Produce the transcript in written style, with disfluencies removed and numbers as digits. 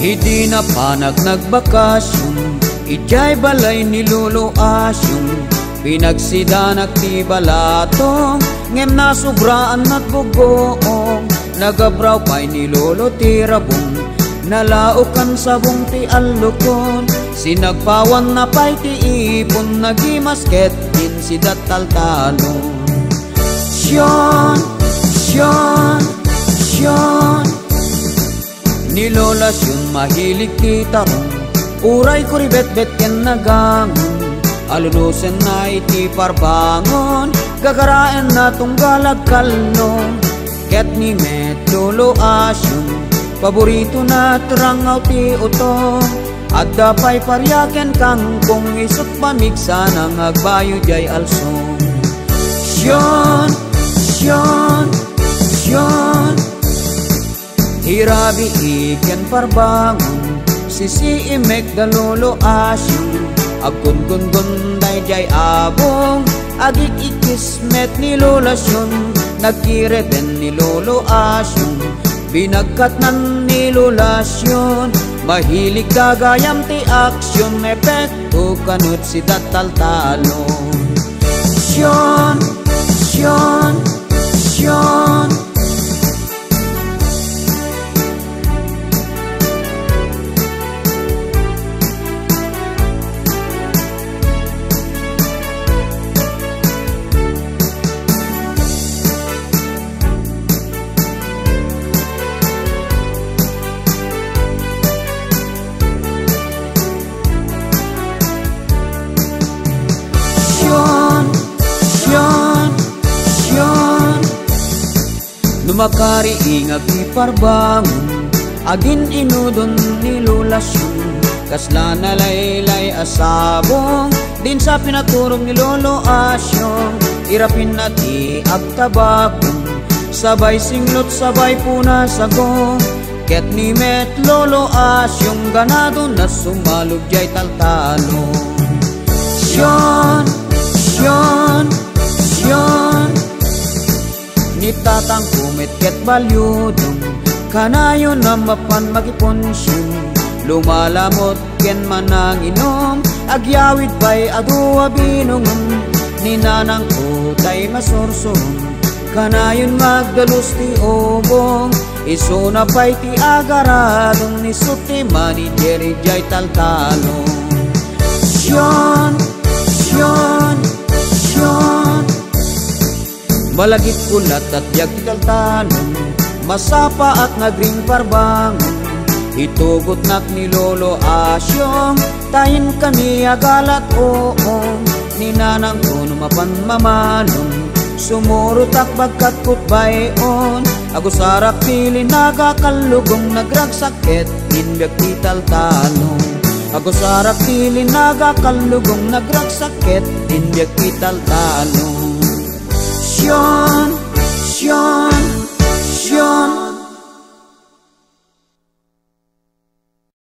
Hindi na panag nagbakasyon, ijay balay ni Lolo Asyong. Pinagsidanak ti balatong, ngem na sobraan at bugoong. Nagabraw pa'y ni Lolo ti rabong, nalaukan sabong ti alukon. Sinagpawan na pa'y ti ipon, nagimasket din si dataltalon. Syon, syon, syon, ni Lola Syon mahilig ti tarong. Uray ko ribet-bet ken nagangon, alulusen na iti parbangon. Gagaraen na tunggalag kalong, ket ni met Lolo Asyong. Paborito na trangaw ti utong, adda pa'y paryaken kangkong. Isot pamigsa nang agbayo jay alsong. Syon, syon, syon, hirabi iken parbangon, sisi imek da Lolo Asyong. Aggun-gun-gun day jay abong, agik ikismet ni Lola Syon. Nagkireten ni Lolo Asyong, binagkatnan ni Lola Syon. Mahilig gagayam ti aksyon, epekto kanut si dataltalon. Syon, syon, syon, Lumakari ingag ti parbangon, agin inudon ni Lola Syon. Kasla na laylay asabong, din sa pinaturong ni Lolo Asyong. Irapin na ti agtabakong, sabay singlot sabay puna sagong. Ket ni met Lolo Asyong, ganado na sumalog jay taltalon. Syon, syon, syon, ni tatang kumit ket balyudong. Kanayon na mapan magiponsyon, lumalamot ken manang inom. Agyawid pa'y adua binungon, ni nanang utay masursurong. Kanayon magdalus ti obong, iso na pa'y ti agaradong. Ni suti manager jay taltalon. Syon, syon, syon, malagit kulat at yag taltalon, masapa at nagring parbangon. Itugot nak ni Lolo Asyong, tayin kami agalat oong. Ni nanang kuno mapan mamalong, sumurot ak bagkat kutbayon. Agusarak pili nagakalugong, nagragsakit inbyak ti taltalon. Agusarak pili nagakalugong, nagragsakit inbyak ti taltalon. Syon, syon, syon,